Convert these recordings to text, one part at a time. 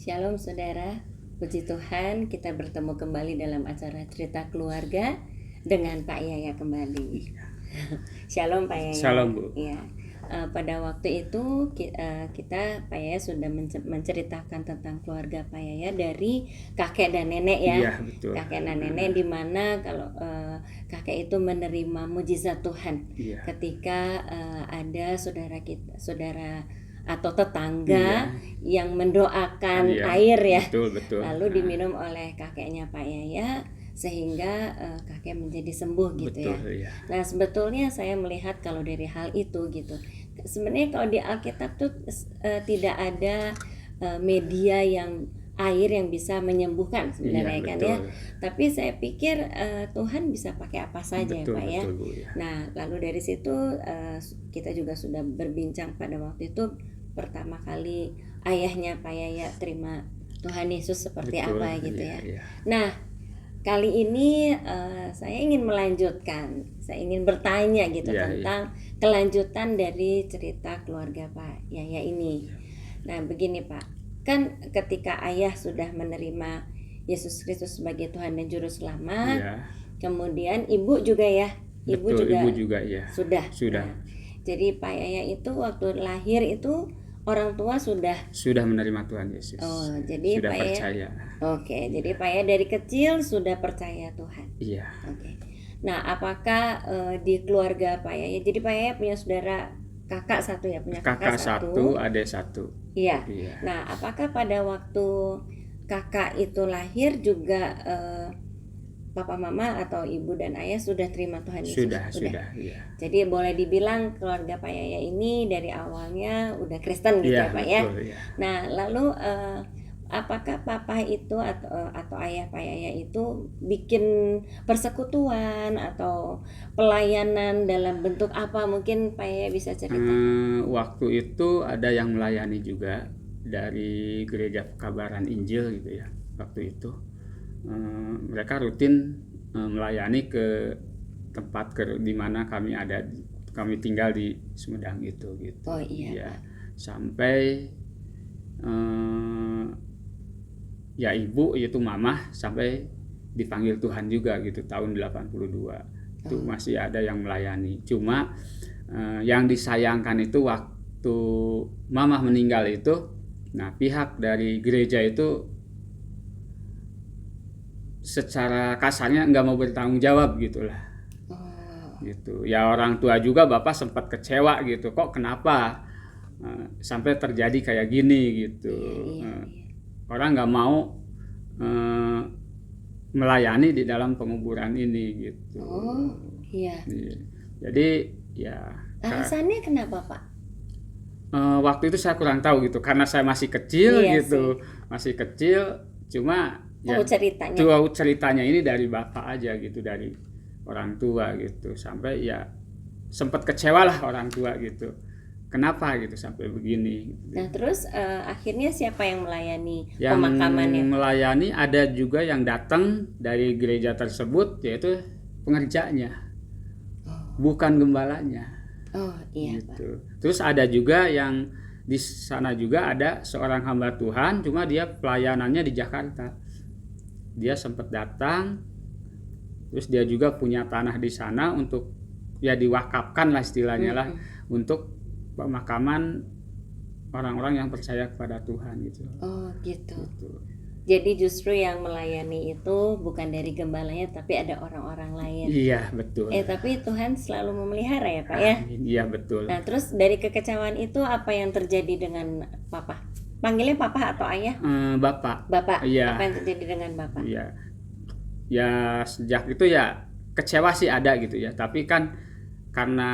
Shalom saudara, puji Tuhan kita bertemu kembali dalam acara cerita keluarga dengan Pak Yaya kembali. Shalom Pak Yaya. Shalom Bu. Ya, pada waktu itu kita Pak Yaya sudah menceritakan tentang keluarga Pak Yaya dari kakek dan nenek ya. Iya betul. Kakek dan nenek di mana kalau kakek itu menerima mujizat Tuhan Iya. ketika ada saudara atau tetangga yang mendoakan air ya, betul. lalu diminum oleh kakeknya Pak Yaya sehingga kakek menjadi sembuh gitu betul, ya. Iya. Nah sebetulnya saya melihat kalau dari hal itu gitu, sebenarnya kalau di Alkitab tuh tidak ada media yang air yang bisa menyembuhkan sebenarnya kan ya. Tapi saya pikir Tuhan bisa pakai apa saja betul, ya Pak ya. Bu, ya. Nah lalu dari situ kita juga sudah berbincang pada waktu itu pertama kali ayahnya Pak Yaya terima Tuhan Yesus seperti betul, apa gitu ya. Iya. Nah kali ini saya ingin melanjutkan, saya ingin bertanya gitu tentang kelanjutan dari cerita keluarga Pak Yaya ini. Nah begini Pak, kan ketika ayah sudah menerima Yesus Kristus sebagai Tuhan dan Juru Selamat, kemudian ibu juga ya, ibu juga ya. Sudah. Nah, jadi Pak Yaya itu waktu lahir itu orang tua sudah menerima Tuhan Yesus. Oh, jadi sudah Pak percaya. Oke, jadi Pak Yaya dari kecil sudah percaya Tuhan. Iya. Oke. Nah, apakah di keluarga Pak Yaya, jadi Pak Yaya punya saudara kakak satu ya, punya kakak satu, adik satu. Iya. Nah, apakah pada waktu kakak itu lahir juga papa mama atau ibu dan ayah sudah terima Tuhan Yesus? Sudah. Iya. Jadi boleh dibilang keluarga Pak Yaya ini dari awalnya udah Kristen gitu ya Pak ya. Betul, ya. Nah lalu apakah papa itu atau ayah Pak Yaya itu bikin persekutuan atau pelayanan dalam bentuk apa, mungkin Pak Yaya bisa ceritakan? Waktu itu ada yang melayani juga dari Gereja Pekabaran Injil gitu ya. Waktu itu mereka rutin melayani ke tempat di mana kami tinggal di Sumedang gitu. Oh iya. Ya, sampai ya ibu yaitu mama sampai dipanggil Tuhan juga gitu tahun 82. Itu masih ada yang melayani. Cuma yang disayangkan itu waktu mama meninggal itu, nah pihak dari gereja itu secara kasarnya nggak mau bertanggung jawab gitulah. Gitu ya, orang tua juga bapak sempat kecewa gitu, kok kenapa sampai terjadi kayak gini gitu. Orang nggak mau melayani di dalam penguburan ini gitu. Jadi ya alasannya kenapa Pak? Waktu itu saya kurang tahu gitu, karena saya masih kecil gitu. Masih kecil, cuma ceritanya ini dari bapak aja gitu, dari orang tua gitu. Sampai ya sempat kecewa lah orang tua gitu, kenapa gitu sampai begini gitu. Nah terus akhirnya siapa yang melayani pemakamannya? Yang melayani ada juga yang datang dari gereja tersebut, yaitu pengerjanya, bukan gembalanya. Oh iya gitu. Terus ada juga yang di sana juga ada seorang hamba Tuhan, cuma dia pelayanannya di Jakarta. Dia sempat datang, terus dia juga punya tanah di sana untuk ya diwakafkan lah istilahnya lah, untuk pemakaman orang-orang yang percaya kepada Tuhan gitu. Oh gitu. Jadi justru yang melayani itu bukan dari gembalanya, tapi ada orang-orang lain. Iya betul. Tapi Tuhan selalu memelihara ya Pak ya. Iya betul. Nah terus dari kekecewaan itu apa yang terjadi dengan Papa? Panggilnya Papa atau Ayah? Bapak. Iya. Apa yang terjadi dengan Bapak? Iya. Ya sejak itu ya kecewa sih ada gitu ya. Tapi kan karena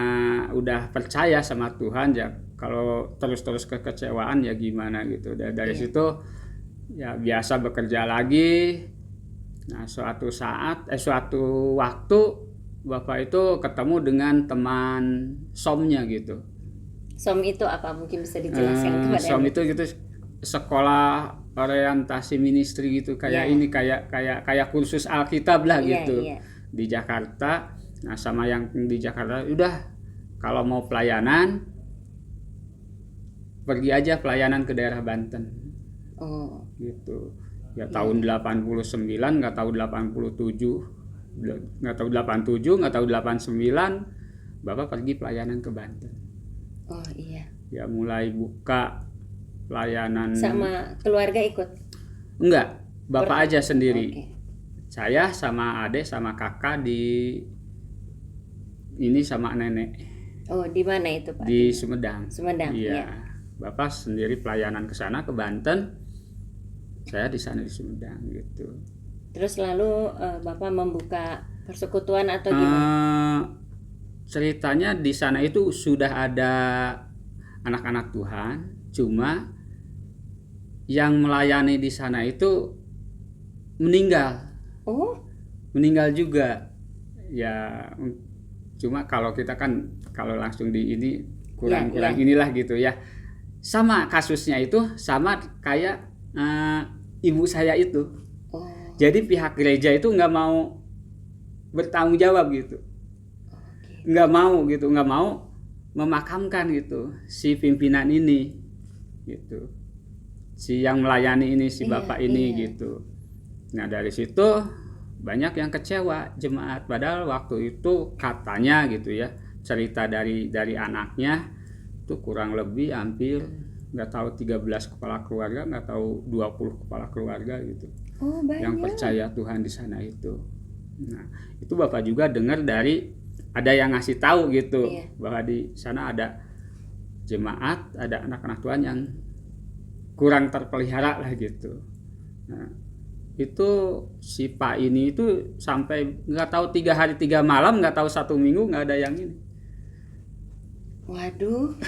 udah percaya sama Tuhan ya, kalau terus-terus kekecewaan ya gimana gitu. Dari situ ya biasa bekerja lagi. Nah suatu waktu Bapak itu ketemu dengan teman somnya gitu. Som itu apa, mungkin bisa dijelaskan kepada Som itu gitu sekolah orientasi ministry gitu, kayak ini kayak kursus Alkitab lah gitu di Jakarta. Nah sama yang di Jakarta udah, kalau mau pelayanan pergi aja pelayanan ke daerah Banten. Oh, gitu. Ya tahun 89, nggak tahu 87, nggak tahu 87, nggak tahu 89, Bapak pergi pelayanan ke Banten. oh iya. Ya mulai buka pelayanan. Sama keluarga ikut? Enggak, Bapak aja sendiri. Oke. Saya sama adik sama kakak di ini sama nenek Oh, di mana itu Pak? di Sumedang. Sumedang, Iya. iya. Bapak sendiri pelayanan ke sana ke Banten. Saya di sana di Sumedang gitu. Terus lalu Bapak membuka persekutuan atau gimana? Ceritanya di sana itu sudah ada anak-anak Tuhan, cuma yang melayani di sana itu meninggal. Oh, Meninggal juga. Ya cuma kalau kita kan kalau langsung di ini kurang inilah gitu ya. Sama kasusnya itu sama kayak ibu saya itu. oh, Jadi pihak gereja itu nggak mau bertanggung jawab gitu. oke. Nggak mau memakamkan gitu si pimpinan ini gitu, si yang melayani ini, si bapak ini gitu. Nah dari situ banyak yang kecewa jemaat, padahal waktu itu katanya gitu ya, cerita dari anaknya itu kurang lebih hampir nggak tahu 13 kepala keluarga, nggak tahu 20 kepala keluarga gitu. Oh, banyak. Yang percaya Tuhan di sana itu. Nah itu bapak juga dengar dari ada yang ngasih tahu gitu bahwa di sana ada jemaat, ada anak-anak Tuhan yang kurang terpelihara lah gitu. Nah, itu si Pak ini itu sampai nggak tahu 3 hari 3 malam, nggak tahu 1 minggu nggak ada yang ini. Waduh.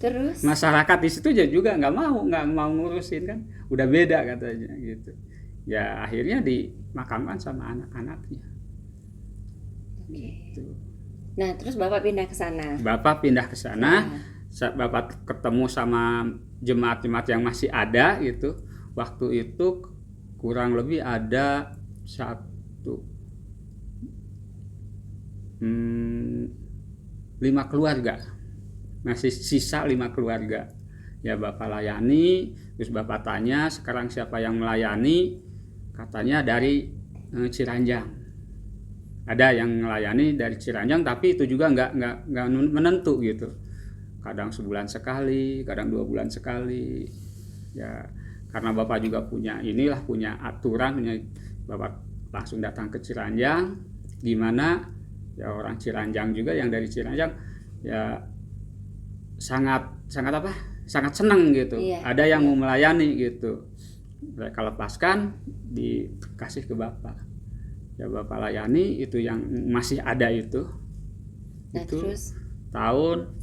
Terus? Masyarakat di situ juga nggak mau ngurusin kan, udah beda katanya gitu. Ya akhirnya dimakamkan sama anak-anaknya. Gitu. Nah, terus Bapak pindah ke sana. Bapak pindah ke sana, Bapak ketemu sama jemaat-jemaat yang masih ada gitu. Waktu itu kurang lebih ada 5 keluarga, masih sisa 5 keluarga. Ya Bapak layani, terus Bapak tanya sekarang siapa yang melayani, katanya dari Ciranjang. Ada yang melayani dari Ciranjang, tapi itu juga nggak menentu gitu. Kadang sebulan sekali, kadang 2 bulan sekali. Ya karena Bapak juga punya aturan, Bapak langsung datang ke Ciranjang. Gimana? Ya orang Ciranjang juga yang dari Ciranjang ya sangat senang gitu. Ada yang mau melayani gitu. Mereka lepaskan, dikasih ke Bapak. Ya Bapak layani itu yang masih ada itu. Nah, itu terus tahun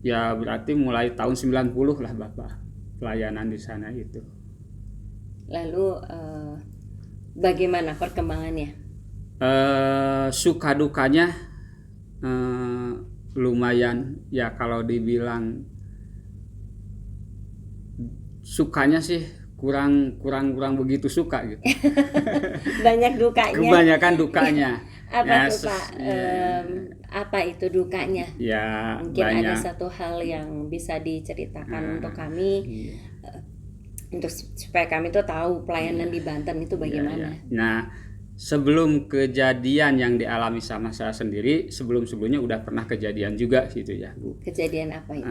ya berarti mulai tahun 90 lah Bapak pelayanan di sana itu. Lalu bagaimana perkembangannya? Suka dukanya lumayan ya, kalau dibilang sukanya sih kurang begitu suka gitu. Banyak dukanya. Kebanyakan dukanya. Apa tuh Pak? Apa itu dukanya? Ya mungkin banyak. Ada satu hal yang bisa diceritakan untuk kami, untuk supaya kami tuh tahu pelayanan di Banten itu bagaimana. Nah sebelum kejadian yang dialami sama saya sendiri, sebelumnya udah pernah kejadian juga gitu ya Bu. Kejadian apa itu?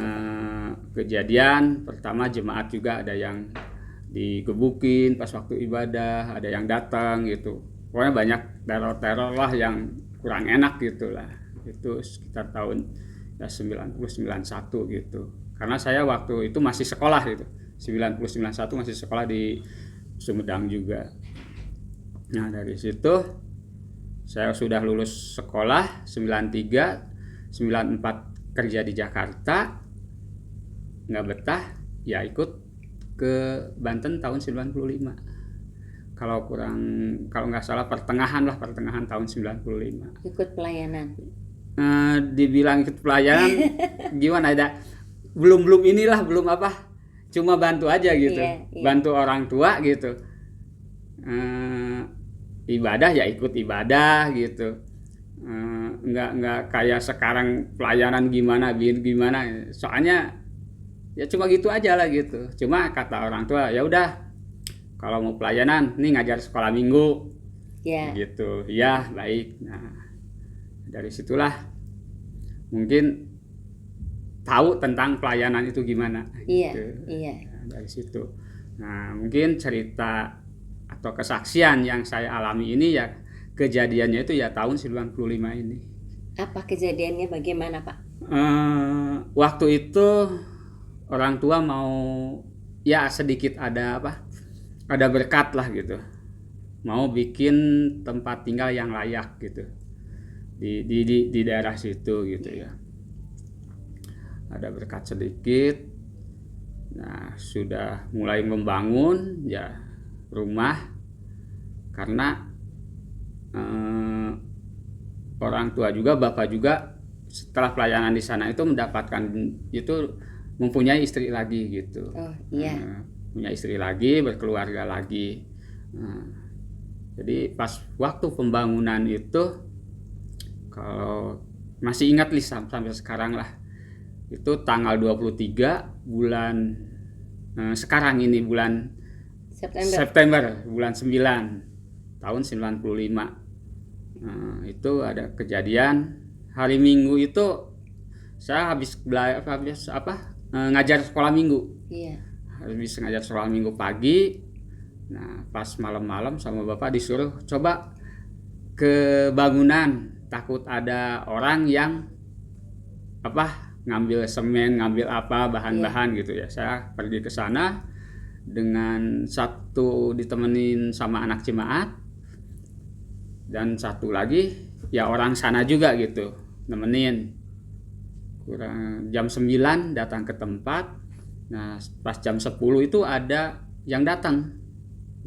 Kejadian pertama jemaat juga ada yang digebukin pas waktu ibadah, ada yang datang gitu. Pokoknya banyak teror lah yang kurang enak gitu lah. Itu sekitar tahun 90-91 gitu. Karena saya waktu itu masih sekolah gitu. 90-91 masih sekolah di Sumedang juga. Nah dari situ saya sudah lulus sekolah 93, 94 kerja di Jakarta, nggak betah, ya ikut ke Banten tahun 95. Kalau nggak salah pertengahan tahun 95. Ikut pelayanan. Dibilang ikut pelayanan gimana, ada belum apa, cuma bantu aja gitu. Bantu orang tua gitu. Ibadah ya ikut ibadah gitu. Nggak kayak sekarang pelayanan gimana. Soalnya ya cuma gitu aja lah gitu. Cuma kata orang tua, ya udah kalau mau pelayanan nih ngajar sekolah minggu Ya. gitu. Ya baik. Nah dari situlah mungkin tahu tentang pelayanan itu gimana Iya, gitu. iya. Nah, dari situ. Nah mungkin cerita atau kesaksian yang saya alami ini ya kejadiannya itu ya tahun 95 ini. Apa kejadiannya, bagaimana Pak? Waktu itu orang tua mau ya sedikit ada apa? Ada berkat lah gitu. Mau bikin tempat tinggal yang layak gitu. Di daerah situ gitu ya. Ada berkat sedikit. Nah, sudah mulai membangun ya rumah karena orang tua juga, bapak juga setelah pelayanan di sana itu mendapatkan itu mempunyai istri lagi gitu. Oh iya. Punya istri lagi, berkeluarga lagi. Jadi pas waktu pembangunan itu, kalau masih ingat nih sampai sekarang lah, itu tanggal 23 bulan sekarang ini bulan September bulan 9 tahun 95. Itu ada kejadian hari Minggu itu saya habis ngajar sekolah minggu. Iya. Habis ngajar sekolah minggu pagi. Nah, pas malam-malam sama bapak disuruh coba ke bangunan, takut ada orang yang ngambil semen, ngambil bahan-bahan gitu ya. Saya pergi ke sana dengan satu ditemenin sama anak jemaat dan satu lagi ya orang sana juga gitu nemenin. Kurang jam 9 datang ke tempat. Nah pas jam 10 itu ada yang datang,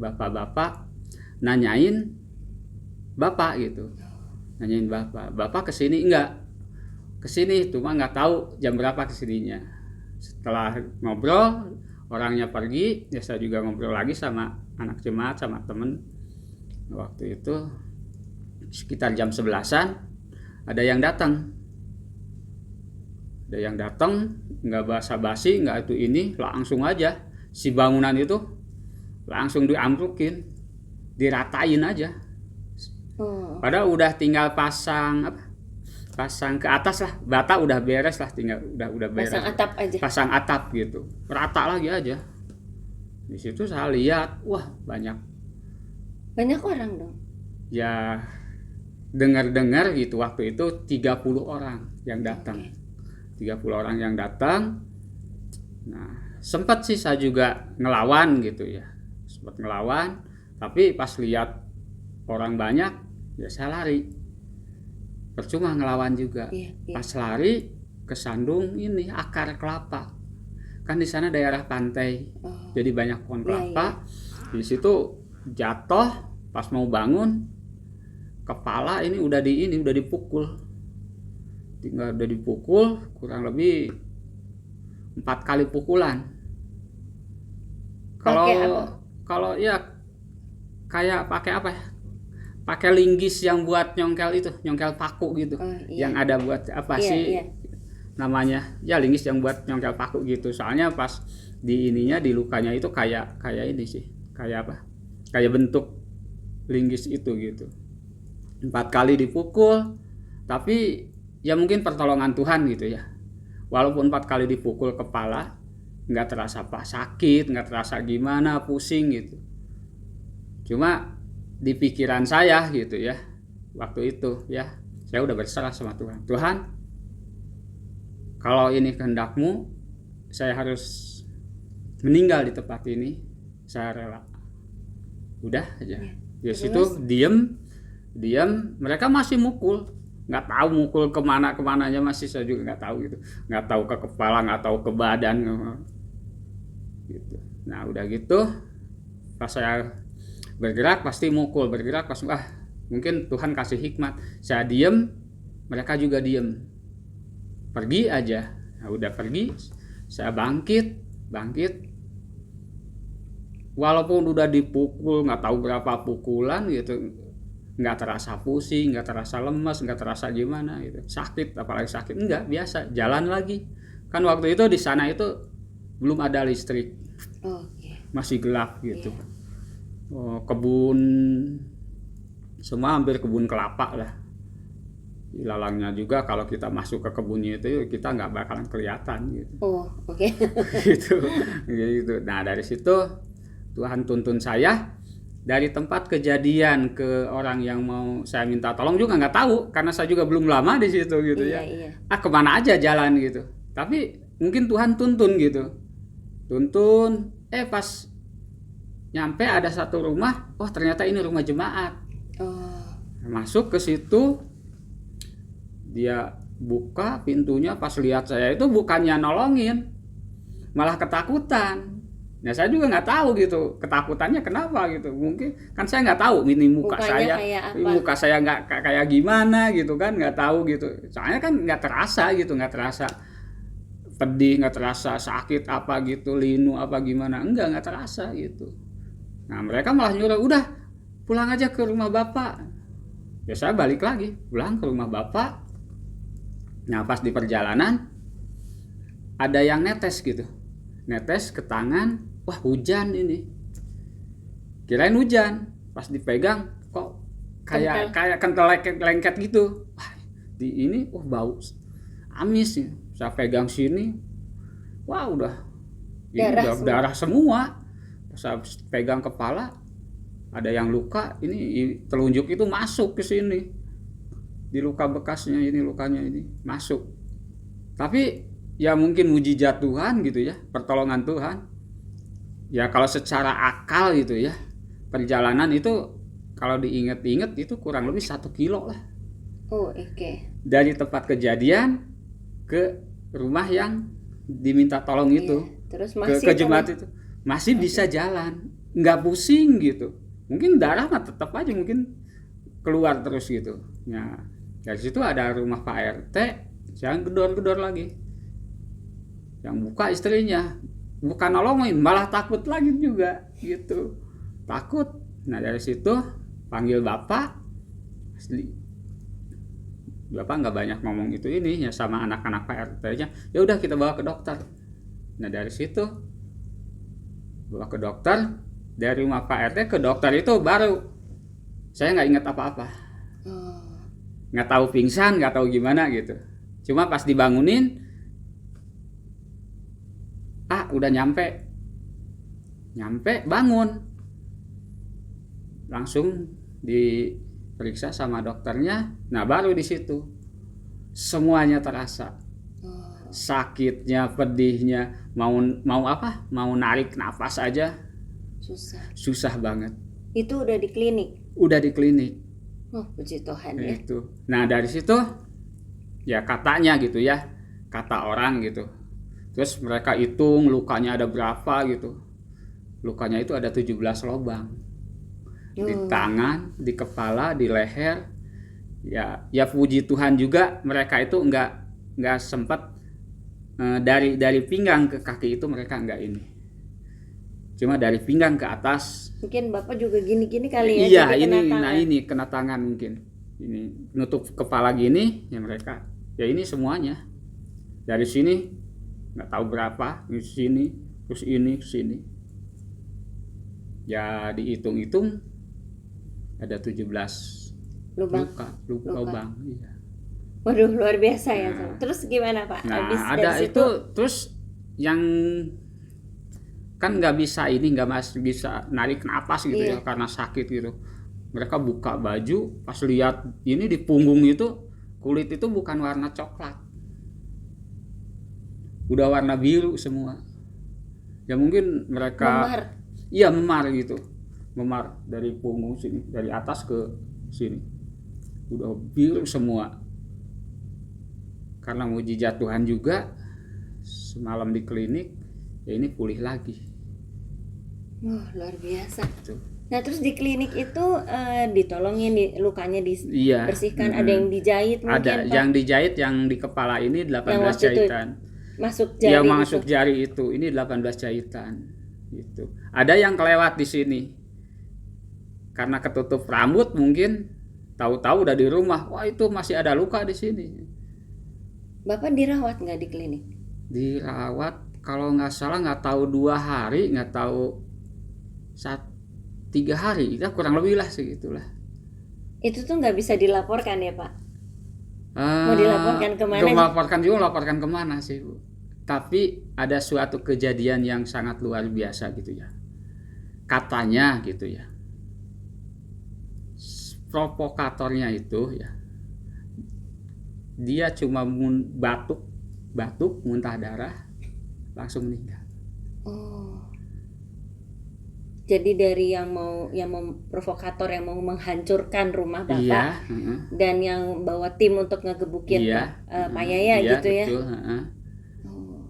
bapak-bapak nanyain bapak gitu, nanyain bapak kesini enggak, kesini cuma nggak tahu jam berapa kesininya. Setelah ngobrol orangnya pergi, ya saya juga ngobrol lagi sama anak jemaat sama temen. Waktu itu sekitar jam 11-an ada yang datang. Ada yang datang, nggak basa-basi, nggak itu ini, langsung aja si bangunan itu langsung diamprukin, diratain aja. Padahal udah tinggal pasang ke atas lah, bata udah beres lah, tinggal udah beres. Pasang atap aja. Pasang atap gitu, rata lagi aja. Di situ saya lihat, wah banyak orang dong. Ya dengar gitu waktu itu 30 orang yang datang. 30 orang yang datang. Nah, sempat sih saya juga ngelawan gitu ya. Sempat ngelawan, tapi pas lihat orang banyak, ya saya lari. Percuma ngelawan juga. Pas lari kesandung ini akar kelapa. Kan di sana daerah pantai. Jadi banyak pohon kelapa. Di situ jatuh, pas mau bangun kepala ini udah dipukul. Tinggal udah dipukul kurang lebih 4 kali pukulan. Kalau ya kayak pakai apa ya? Pakai linggis yang buat nyongkel paku gitu. Yang ada buat namanya? Ya linggis yang buat nyongkel paku gitu. Soalnya pas di lukanya itu kayak ini sih. Kayak apa? Kayak bentuk linggis itu gitu. 4 kali dipukul, tapi ya mungkin pertolongan Tuhan gitu ya. Walaupun 4 kali dipukul kepala, nggak terasa sakit, nggak terasa gimana, pusing gitu. Cuma di pikiran saya gitu ya, waktu itu ya, saya udah berserah sama Tuhan. Tuhan, kalau ini kehendak-Mu, saya harus meninggal di tempat ini, saya rela. Udah aja. Di situ diam, mereka masih mukul. Nggak tahu mukul kemananya masih saya juga nggak tahu gitu, nggak tahu ke kepala, nggak tahu ke badan gitu. Nah udah gitu pas saya bergerak pasti mukul, mungkin Tuhan kasih hikmat, saya diem, mereka juga diem, pergi aja. Nah udah pergi, saya bangkit, walaupun udah dipukul nggak tahu berapa pukulan gitu, nggak terasa pusing, nggak terasa lemas, nggak terasa gimana gitu, sakit, apalagi sakit enggak, biasa jalan lagi. Kan waktu itu di sana itu belum ada listrik, Oke. masih gelap gitu. Iya. Kebun semua hampir kebun kelapa lah. Ilalangnya juga kalau kita masuk ke kebunnya itu kita nggak bakalan kelihatan gitu. Oh, oke. gitu gitu. Nah dari situ Tuhan tuntun saya dari tempat kejadian ke orang yang mau saya minta tolong juga nggak tahu karena saya juga belum lama di situ gitu Iya, ya. iya. Kemana aja jalan gitu. Tapi mungkin Tuhan tuntun gitu. Tuntun. Pas nyampe ada satu rumah. Oh ternyata ini rumah jemaat. Oh, Masuk ke situ. Dia buka pintunya, pas lihat saya itu bukannya nolongin, malah ketakutan. Nah saya juga nggak tahu gitu ketakutannya kenapa gitu. Mungkin kan saya nggak tahu ini muka mukanya saya, kayak apa? muka saya nggak kayak gimana gitu kan, nggak tahu gitu. Soalnya kan nggak terasa gitu, nggak terasa pedih, nggak terasa sakit apa gitu, linu apa gimana, nggak terasa gitu. Nah mereka malah nyuruh udah pulang aja ke rumah bapak. Ya saya balik lagi pulang ke rumah bapak. Nah pas di perjalanan ada yang netes gitu, netes ke tangan, wah hujan ini, kirain hujan, pas dipegang kok kayak kental lengket gitu, wah di ini bau amis nih, saya pegang sini, wah udah ini udah darah semua, saya pegang kepala ada yang luka, ini telunjuk itu masuk ke sini. Di luka bekasnya ini lukanya ini masuk. Tapi ya mungkin mujizat Tuhan gitu ya, pertolongan Tuhan. Ya kalau secara akal gitu ya, perjalanan itu kalau diinget-inget itu kurang lebih 1 kilo lah. Oh, oke. Dari tempat kejadian ke rumah yang diminta tolong itu. Iya. Terus masih ke jemaat itu masih bisa jalan, nggak pusing gitu. Mungkin darah mah tetap aja mungkin keluar terus gitu. Ya. Dari situ ada rumah Pak RT, jangan gedor-gedor lagi. Yang buka istrinya, bukan nolongin, malah takut lagi juga gitu. Takut. Nah dari situ panggil bapak, asli. Bapak nggak banyak ngomong itu ini ya sama anak-anak Pak RT-nya. Ya udah kita bawa ke dokter. Nah dari situ bawa ke dokter, dari rumah Pak RT ke dokter itu baru saya nggak ingat apa-apa. Nggak tahu pingsan, nggak tahu gimana gitu. Cuma pas dibangunin, udah nyampe bangun, langsung diperiksa sama dokternya. Nah baru di situ semuanya terasa, sakitnya, pedihnya, mau narik nafas aja susah banget. Itu udah di klinik? Udah di klinik. Oh, puji Tuhan ya. Itu. Nah dari situ ya katanya gitu ya, kata orang gitu. Terus mereka hitung lukanya ada berapa gitu. Lukanya itu ada 17 lubang. Di tangan, di kepala, di leher. Ya puji Tuhan juga mereka itu nggak sempat dari pinggang ke kaki itu mereka nggak ini. Cuma dari pinggang ke atas. Mungkin Bapak juga gini-gini kali ya. Iya, ini kena tangan mungkin. Ini nutup kepala gini ya mereka. Ya ini semuanya. Dari sini nggak tahu berapa, di sini, terus ini ke sini. Ya dihitung-hitung ada 17 lubang. Iya. Waduh, luar biasa ya. Terus gimana Pak? Nah, habis ada dari itu terus yang kan nggak bisa bisa narik napas gitu ya karena sakit gitu. Mereka buka baju, pas lihat ini di punggung itu kulit itu bukan warna coklat, udah warna biru semua. Ya mungkin mereka memar gitu, memar dari punggung sini, dari atas ke sini, udah biru semua. Karena mujizat Tuhan juga, semalam di klinik ya ini pulih lagi. Luar biasa. Nah terus di klinik itu ditolongin, lukanya dibersihkan, ada yang dijahit mungkin Ada yang dijahit, yang di kepala ini 18 jahitan. Masuk jari. Yang masuk jari itu, ini 18 jahitan. Gitu. Ada yang kelewat di sini. Karena ketutup rambut mungkin, tahu-tahu udah di rumah, wah itu masih ada luka di sini. Bapak dirawat nggak di klinik? Dirawat kalau nggak salah nggak tahu 2 hari, nggak tahu 3 hari, ya kurang lebih lah segitulah. Itu tuh nggak bisa dilaporkan ya Pak? Mau Eh, dilaporkan kemana? Gak melaporkan juga, melaporkan kemana sih Bu? Tapi ada suatu kejadian yang sangat luar biasa gitu ya. Katanya gitu ya, provokatornya itu ya, dia cuma batuk, muntah darah, langsung meninggal. Oh. Jadi dari yang mau provokator yang mau menghancurkan rumah Bapak, Iya, dan yang bawa tim untuk ngegebukin iya, Pak Yaya iya, gitu ya. betul, Oh.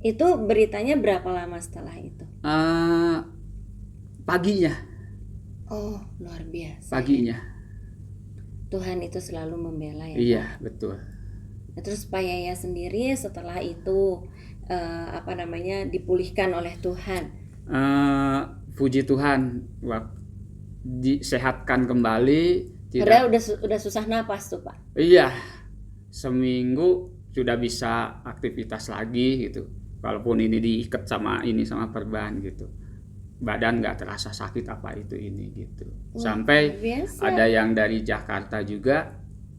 Itu beritanya berapa lama setelah itu? Paginya, Oh, luar biasa. paginya. Tuhan itu selalu membela ya. Iya, Pak? betul. Nah, terus Pak Yaya sendiri setelah itu dipulihkan oleh Tuhan. Puji Tuhan, disehatkan kembali. Padahal udah susah napas tuh Pak. Iya, seminggu sudah bisa aktivitas lagi gitu. Walaupun ini diikat sama perban gitu, badan nggak terasa sakit apa itu ini gitu. Sampai biasa. ada yang dari Jakarta juga,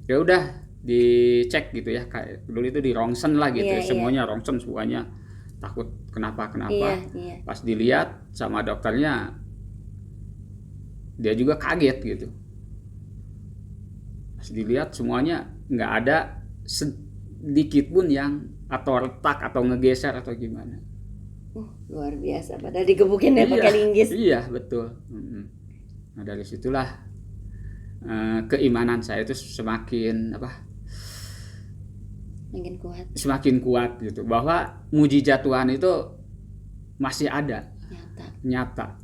ya udah dicek gitu ya, kayak dulu itu di rongsen lah gitu, Iya, semuanya rongsen, semuanya takut kenapa. Iya. Pas dilihat sama dokternya, dia juga kaget gitu. Pas dilihat semuanya nggak ada sedikit pun yang atau retak atau ngegeser atau gimana. Luar biasa, padahal digebukin ya pakai linggis. Iya, betul. Nah dari situlah keimanan saya itu semakin kuat gitu, bahwa mujizat Tuhan itu masih ada, nyata.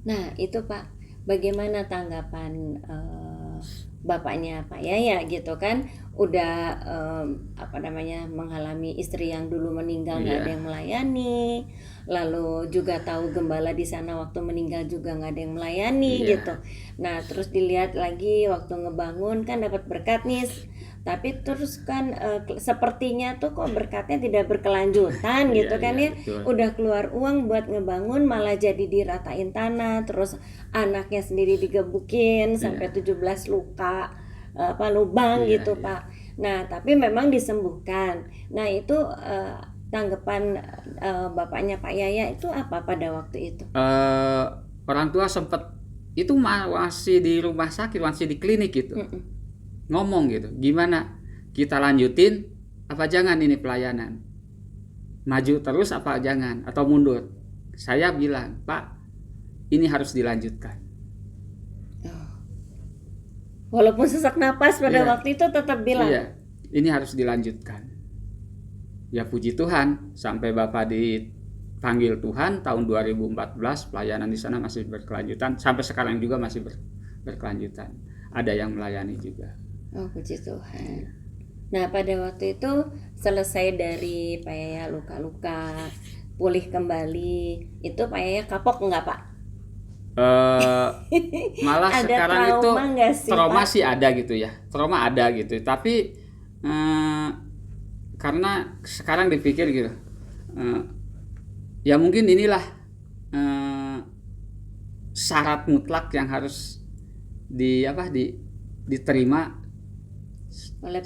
Nah itu Pak, bagaimana tanggapan bapaknya Pak Yaya gitu kan, udah mengalami istri yang dulu meninggal nggak ada yang melayani, lalu juga tahu gembala di sana waktu meninggal juga nggak ada yang melayani gitu. Nah terus dilihat lagi waktu ngebangun kan dapat berkat nih, tapi terus kan sepertinya tuh kok berkatnya tidak berkelanjutan gitu kan ya. Betul. Udah keluar uang buat ngebangun malah jadi diratain tanah, terus anaknya sendiri digebukin sampai 17 luka lubang gitu Pak. Nah tapi memang disembuhkan. Nah itu tanggapan bapaknya Pak Yaya itu apa pada waktu itu? Orang tua sempat itu masih di rumah sakit, masih di klinik gitu. Ngomong gitu, gimana kita lanjutin apa jangan ini pelayanan, maju terus apa jangan atau mundur. Saya bilang, Pak, ini harus dilanjutkan. Walaupun sesak napas pada waktu itu tetap bilang, iya, ini harus dilanjutkan. Ya puji Tuhan, sampai Bapak dipanggil Tuhan tahun 2014, pelayanan di sana masih berkelanjutan, sampai sekarang juga masih berkelanjutan. Ada yang melayani juga. Oh puji Tuhan. Nah pada waktu itu selesai dari Pak Yaya luka-luka, pulih kembali, itu Pak Yaya kapok enggak Pak? Malah ada sekarang itu trauma Pak? sih ada gitu ya, trauma ada gitu. Tapi karena sekarang dipikir gitu, ya mungkin inilah syarat mutlak yang harus diterima oleh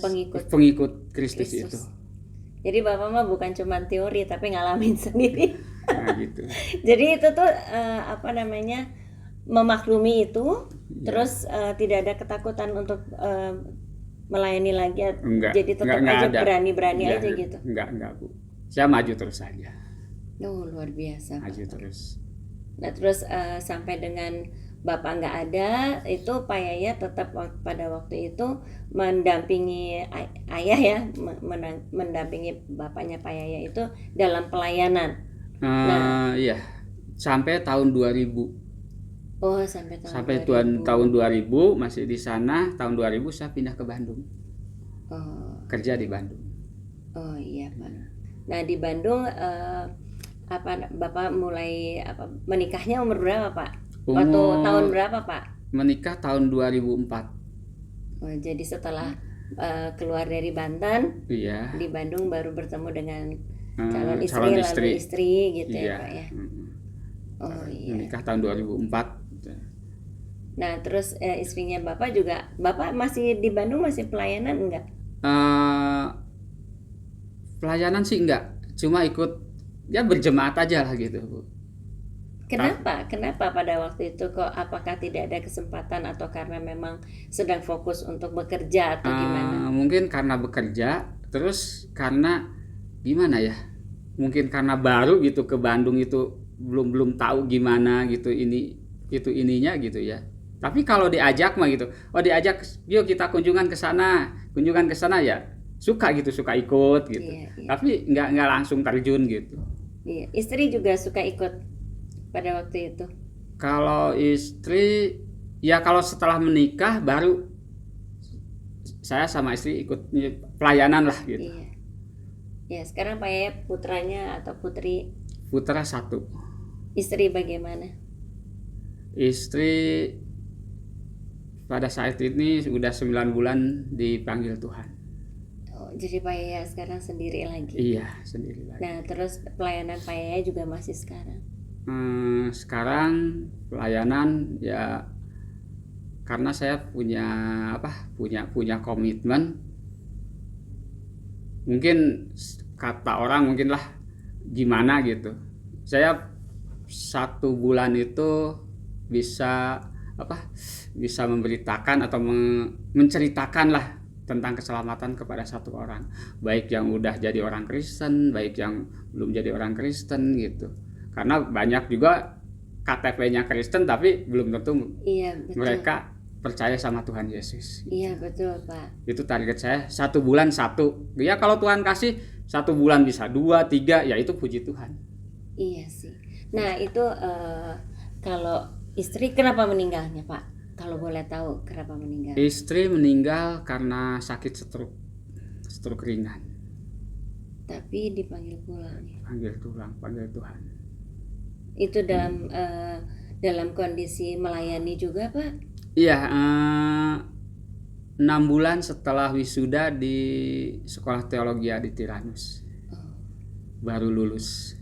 pengikut Kristus itu. Jadi Bapak mah bukan cuma teori tapi ngalamin sendiri. Nah, gitu. Jadi itu tuh memaklumi itu, terus tidak ada ketakutan untuk melayani lagi. Jadi tetap aja berani-berani aja gitu. Enggak Bu. Saya maju terus saja. Oh luar biasa. Maju terus. Nah terus sampai dengan Bapak nggak ada, itu Pak Yaya tetap pada waktu itu mendampingi ayah ya, mendampingi bapaknya Pak Yaya itu dalam pelayanan. Iya, sampai tahun 2000. Oh sampai tahun 2000 masih di sana. Tahun 2000 saya pindah ke Bandung. Kerja di Bandung. Oh iya Pak. Nah di Bandung Bapak mulai menikahnya umur berapa Pak? Waktu tahun berapa Pak? Menikah tahun 2004. Oh, jadi setelah keluar dari Banten, iya, di Bandung baru bertemu dengan calon istri calon lalu istri gitu ya Iya. Pak ya. Oh iya. Menikah tahun 2004. Nah terus istrinya Bapak juga, Bapak masih di Bandung masih pelayanan enggak? Eh, Pelayanan sih enggak, cuma ikut ya berjemaat aja lah gitu Bu. Kenapa pada waktu itu kok, apakah tidak ada kesempatan atau karena memang sedang fokus untuk bekerja atau gimana? Mungkin karena bekerja, terus karena gimana ya? Mungkin karena baru gitu ke Bandung itu belum tahu gimana gitu ininya gitu ya. Tapi kalau diajak mah gitu, oh diajak, yuk kita kunjungan ke sana ya, suka ikut gitu. Iya, iya. Tapi nggak langsung terjun gitu. Iya. Istri juga suka ikut pada waktu itu. Kalau istri ya kalau setelah menikah baru saya sama istri ikut pelayanan lah gitu. Iya. Ya sekarang Pak Yaya putranya atau putri, Putra 1. istri bagaimana? Istri pada saat ini sudah 9 bulan dipanggil Tuhan. Oh, jadi Pak Yaya sekarang sendiri lagi. Iya, sendiri lagi. Nah terus pelayanan Pak Yaya juga masih sekarang. Sekarang pelayanan ya karena saya punya komitmen. Mungkin kata orang mungkin lah gimana gitu. Saya 1 bulan itu bisa memberitakan atau menceritakan lah tentang keselamatan kepada 1 orang, baik yang udah jadi orang Kristen, baik yang belum jadi orang Kristen gitu. Karena banyak juga KTP-nya Kristen tapi belum tentu Iya betul. mereka percaya sama Tuhan Yesus. Iya betul Pak. Itu target saya 1 bulan 1. Ya kalau Tuhan kasih 1 bulan bisa 2, 3 ya itu puji Tuhan. Iya sih. Nah itu kalau istri kenapa meninggalnya Pak? Kalau boleh tahu kenapa meninggal? Istri meninggal karena sakit stroke ringan. Tapi dipanggil pulang. Panggil Tuhan. Itu dalam kondisi melayani juga Pak? Iya, 6 bulan setelah wisuda di sekolah teologi di Tiranus. Baru lulus.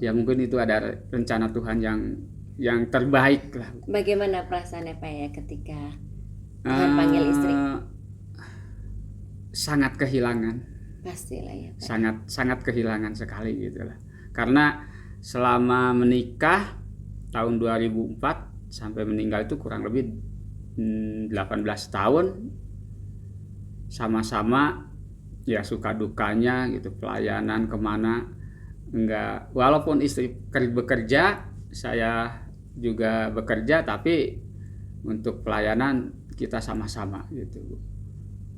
Ya mungkin itu ada rencana Tuhan yang terbaik lah. Bagaimana perasaannya Pak ya ketika Tuhan panggil istri? Sangat kehilangan. Pastilah ya Pak. Sangat kehilangan sekali gitu lah. Karena selama menikah tahun 2004 sampai meninggal itu kurang lebih 18 tahun, sama-sama ya suka dukanya gitu, pelayanan kemana enggak, walaupun istri bekerja, saya juga bekerja, tapi untuk pelayanan kita sama-sama gitu,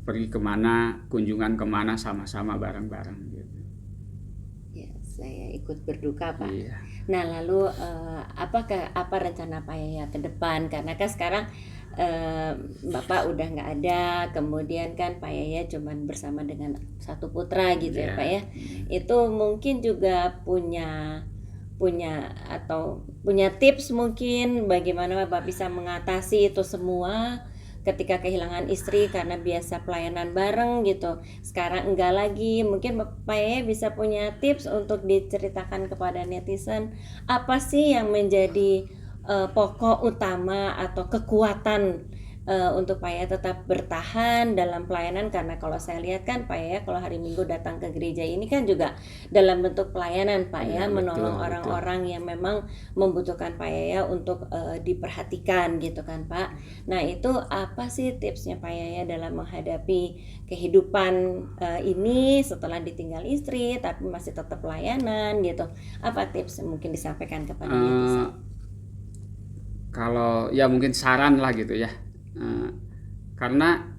pergi kemana, kunjungan kemana sama-sama bareng-bareng gitu. Ya, saya ikut berduka Pak. Iya. Nah lalu apa rencana Pak Yaya ke depan? Karena kan sekarang Bapak udah nggak ada, kemudian kan Pak Yaya cuman bersama dengan 1 putra gitu ya Pak ya. Itu mungkin juga punya tips mungkin bagaimana Bapak bisa mengatasi itu semua ketika kehilangan istri karena biasa pelayanan bareng gitu. Sekarang enggak lagi. Mungkin Pak Yaya bisa punya tips untuk diceritakan kepada netizen, apa sih yang menjadi pokok utama atau kekuatan untuk Pak Yaya tetap bertahan dalam pelayanan. Karena kalau saya lihat kan Pak Yaya kalau hari Minggu datang ke gereja ini kan juga dalam bentuk pelayanan Pak ya, menolong orang-orang yang memang membutuhkan Pak Yaya untuk diperhatikan gitu kan Pak. Nah itu apa sih tipsnya Pak Yaya dalam menghadapi kehidupan ini setelah ditinggal istri tapi masih tetap pelayanan gitu? Apa tips yang mungkin disampaikan kepada netizen? Kalau ya mungkin saran lah gitu ya, karena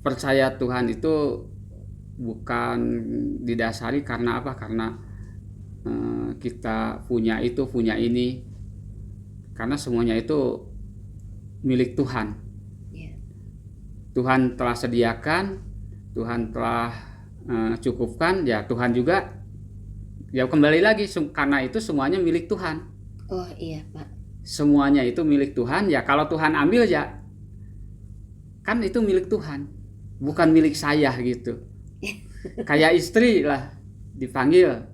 percaya Tuhan itu bukan didasari karena apa, karena kita punya itu punya ini, karena semuanya itu milik Tuhan. Tuhan telah sediakan, Tuhan telah cukupkan, ya Tuhan juga ya kembali lagi karena itu semuanya milik Tuhan. Oh iya Pak. Semuanya itu milik Tuhan, ya kalau Tuhan ambil ya kan itu milik Tuhan, bukan milik saya gitu. Kayak istri lah dipanggil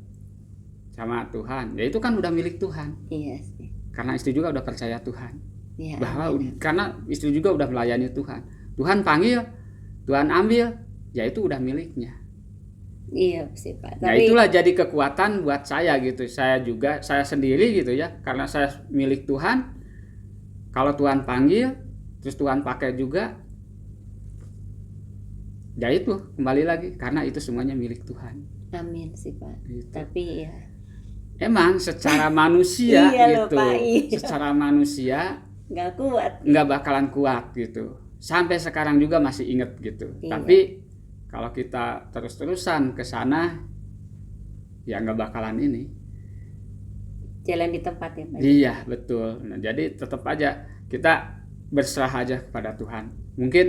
sama Tuhan, ya itu kan udah milik Tuhan. Iya sih. Karena istri juga udah percaya Tuhan. Iya, Bahwa amin. karena istri juga udah melayani Tuhan. Tuhan panggil, Tuhan ambil, ya itu udah miliknya. Iya sih Pak. Nah itulah jadi kekuatan buat saya gitu. Saya sendiri gitu ya. Karena saya milik Tuhan. Kalau Tuhan panggil, terus Tuhan pakai juga, ya itu kembali lagi karena itu semuanya milik Tuhan. Amin sih Pak. Gitu. Tapi ya Emang secara manusia iya loh, gitu, Pak, iya. secara manusia nggak kuat. nggak bakalan kuat gitu. Sampai sekarang juga masih inget gitu. Iya. Tapi kalau kita terus-terusan ke sana, ya nggak bakalan ini. Jalan di tempat ya Pak. Iya betul. Nah, jadi tetap aja kita berserah aja kepada Tuhan. Mungkin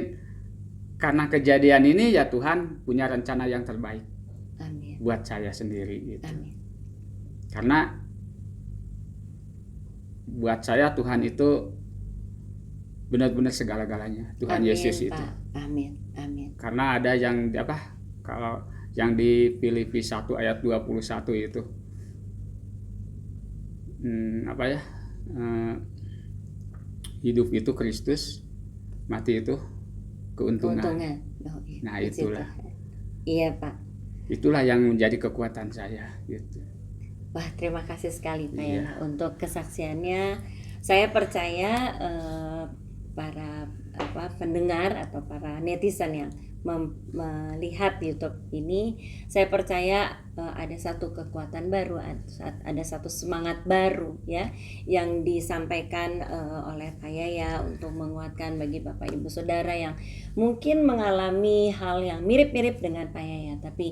karena kejadian ini ya Tuhan punya rencana yang terbaik Amin. buat saya sendiri gitu. Amin. Karena buat saya Tuhan itu benar-benar segala-galanya. Tuhan Amin, Yesus itu. Pak. Amin. Amin. Karena ada yang kalau yang di Filipi 1 ayat 21 itu hidup itu Kristus, mati itu keuntungan. Oh, iya. Nah itulah. Iya Pak. Itulah yang menjadi kekuatan saya gitu. Wah, terima kasih sekali Pak Iya. ya untuk kesaksiannya. Saya percaya para pendengar atau para netizen yang melihat YouTube ini, saya percaya ada satu kekuatan baru, ada satu semangat baru ya yang disampaikan oleh Pak Yaya untuk menguatkan bagi Bapak Ibu Saudara yang mungkin mengalami hal yang mirip-mirip dengan Pak Yaya. Tapi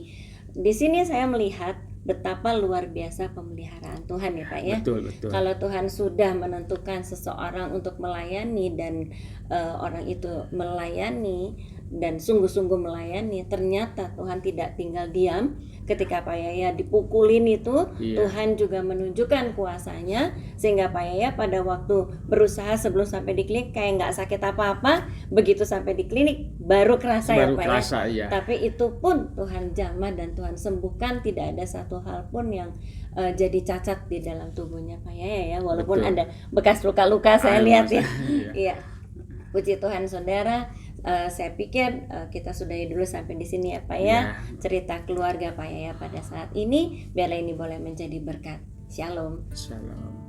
di sini saya melihat betapa luar biasa pemeliharaan Tuhan ya Pak ya. Betul, betul. Kalau Tuhan sudah menentukan seseorang untuk melayani dan orang itu melayani dan sungguh-sungguh melayani, ternyata Tuhan tidak tinggal diam ketika Pak Yaya dipukulin itu. Iya. Tuhan juga menunjukkan kuasanya sehingga Pak Yaya pada waktu berusaha sebelum sampai di klinik kayak nggak sakit apa-apa, begitu sampai di klinik baru kerasa ya Baru Pak kerasa, ya. iya. Tapi itu pun Tuhan jamah dan Tuhan sembuhkan, tidak ada satu hal pun yang jadi cacat di dalam tubuhnya Pak Yaya ya, walaupun Betul. ada bekas luka-luka saya lihat ya. Iya. Iya. Puji Tuhan Saudara, saya pikir kita sudahi dulu sampai di sini ya Pak ya. Iya. Cerita keluarga Pak Yaya pada saat ini, biarlah ini boleh menjadi berkat. Shalom. Shalom.